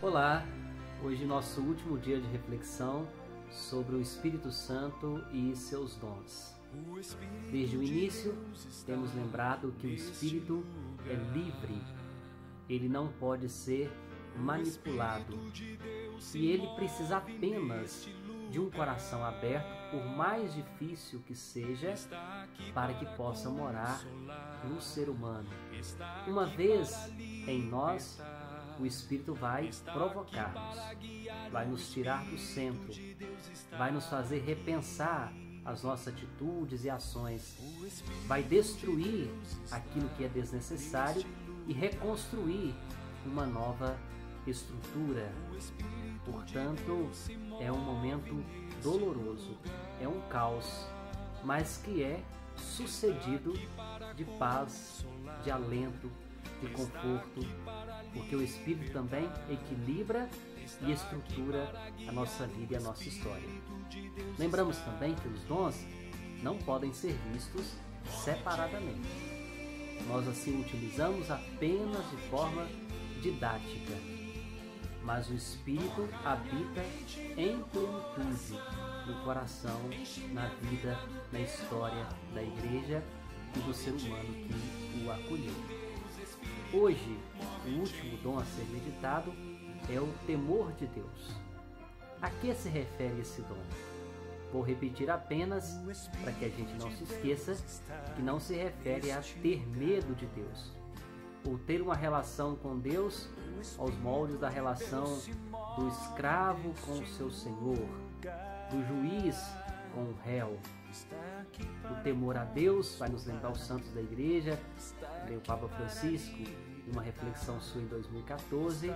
Olá, hoje nosso último dia de reflexão sobre o Espírito Santo e seus dons. Desde o início, temos lembrado que o Espírito é livre, ele não pode ser manipulado e ele precisa apenas de um coração aberto, por mais difícil que seja, para que possa morar no ser humano. Uma vez em nós, o Espírito vai provocar-nos, vai nos tirar do centro, vai nos fazer repensar as nossas atitudes e ações, vai destruir aquilo que é desnecessário e reconstruir uma nova estrutura. Portanto, é um momento doloroso, é um caos, mas que é sucedido de paz, de alento, de conforto, porque o Espírito também equilibra e estrutura a nossa vida e a nossa história. Lembramos também que os dons não podem ser vistos separadamente. Nós assim utilizamos apenas de forma didática, mas o Espírito habita em plenitude no coração, na vida, na história da igreja e do ser humano que o acolheu. Hoje, o último dom a ser meditado é o temor de Deus. A que se refere esse dom? Vou repetir apenas para que a gente não se esqueça que não se refere a ter medo de Deus, ou ter uma relação com Deus aos moldes da relação do escravo com o seu senhor, do juiz com o réu. O temor a Deus vai nos lembrar os santos da igreja, o Papa Francisco, uma reflexão sua em 2014,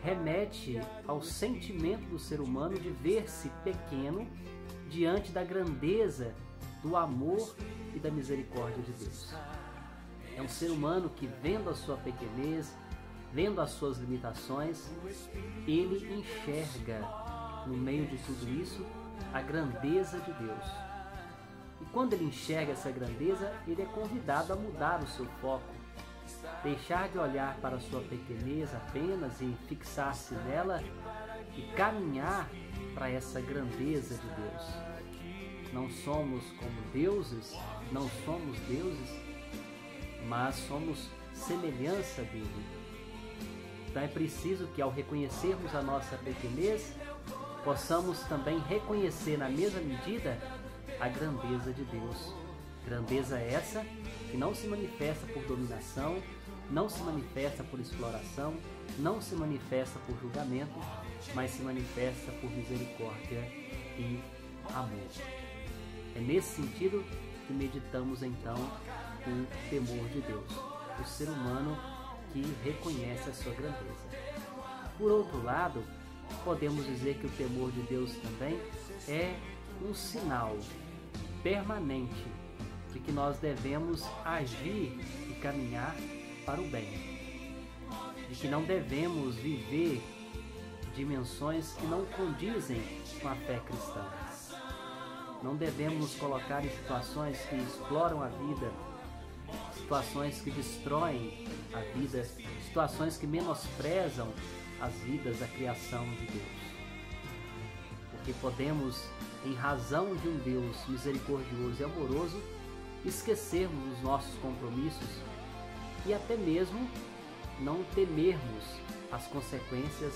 remete ao sentimento do ser humano de ver-se pequeno diante da grandeza do amor e da misericórdia de Deus. É um ser humano que, vendo a sua pequenez, vendo as suas limitações, ele enxerga no meio de tudo isso a grandeza de Deus. E quando ele enxerga essa grandeza, ele é convidado a mudar o seu foco, deixar de olhar para a sua pequenez apenas e fixar-se nela e caminhar para essa grandeza de Deus. Não somos como deuses, não somos deuses, mas somos semelhança dele. Então é preciso que, ao reconhecermos a nossa pequenez, possamos também reconhecer na mesma medida a grandeza de Deus. Grandeza essa que não se manifesta por dominação, não se manifesta por exploração, não se manifesta por julgamento, mas se manifesta por misericórdia e amor. É nesse sentido que meditamos então o temor de Deus, o ser humano que reconhece a sua grandeza. Por outro lado, podemos dizer que o temor de Deus também é um sinal permanente de que nós devemos agir e caminhar para o bem, de que não devemos viver dimensões que não condizem com a fé cristã. Não devemos colocar em situações que exploram a vida, situações que destroem a vida, situações que menosprezam as vidas da criação de Deus. Porque podemos, em razão de um Deus misericordioso e amoroso, esquecermos os nossos compromissos e até mesmo não temermos as consequências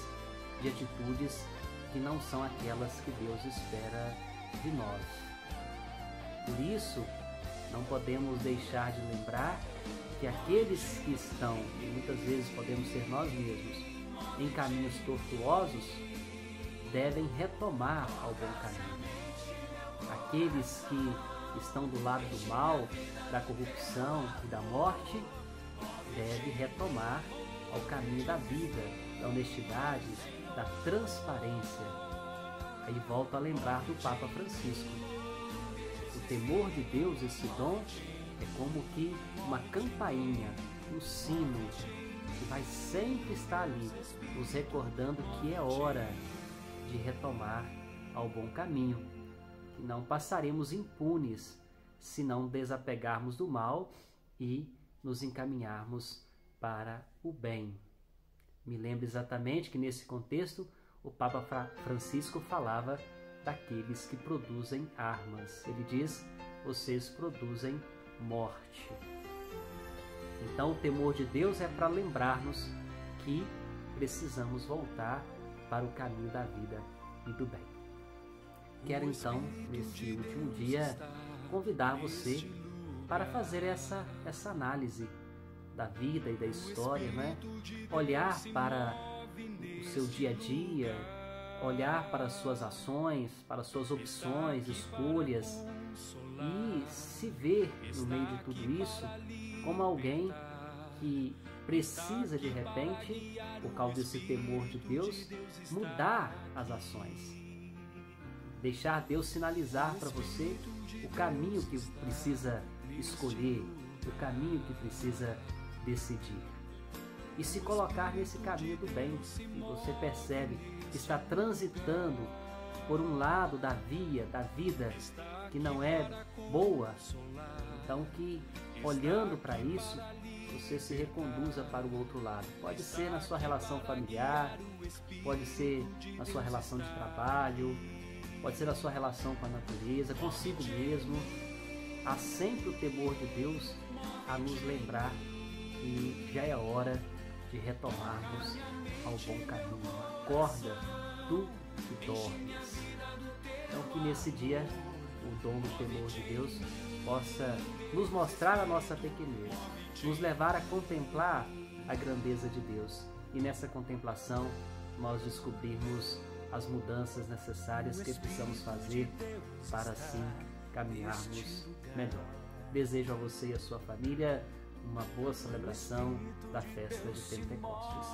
de atitudes que não são aquelas que Deus espera de nós. Por isso, não podemos deixar de lembrar que aqueles que estão, e muitas vezes podemos ser nós mesmos, em caminhos tortuosos, devem retomar ao bom caminho. Aqueles que estão do lado do mal, da corrupção e da morte, devem retomar ao caminho da vida, da honestidade, da transparência. Aí volto a lembrar do Papa Francisco. O temor de Deus, esse dom, é como que uma campainha, um sino, que vai sempre estar ali, nos recordando que é hora de retomar ao bom caminho, que não passaremos impunes se não desapegarmos do mal e nos encaminharmos para o bem. Me lembro exatamente que nesse contexto o Papa Francisco falava daqueles que produzem armas. Ele diz: vocês produzem morte. Então o temor de Deus é para lembrar-nos que precisamos voltar para o caminho da vida e do bem. Quero então, nesse último dia, convidar você para fazer essa análise da vida e da história, né? Olhar para o seu dia a dia, olhar para as suas ações, para as suas opções, escolhas, e se ver no meio de tudo isso como alguém que precisa de repente, por causa desse temor de Deus, mudar as ações. Deixar Deus sinalizar para você o caminho que precisa escolher, o caminho que precisa decidir. E se colocar nesse caminho do bem, e você percebe que está transitando por um lado da via, da vida, que não é boa, então que olhando para isso, você se reconduza para o outro lado. Pode ser na sua relação familiar, pode ser na sua relação de trabalho, pode ser na sua relação com a natureza, consigo mesmo. Há sempre o temor de Deus a nos lembrar que já é hora de retomarmos ao bom caminho. Acorda, tu que dormes. Então que nesse dia o dom do temor de Deus possa nos mostrar a nossa pequenez, nos levar a contemplar a grandeza de Deus e nessa contemplação nós descobrirmos as mudanças necessárias que precisamos fazer para assim caminharmos melhor. Desejo a você e a sua família uma boa celebração da festa de Pentecostes.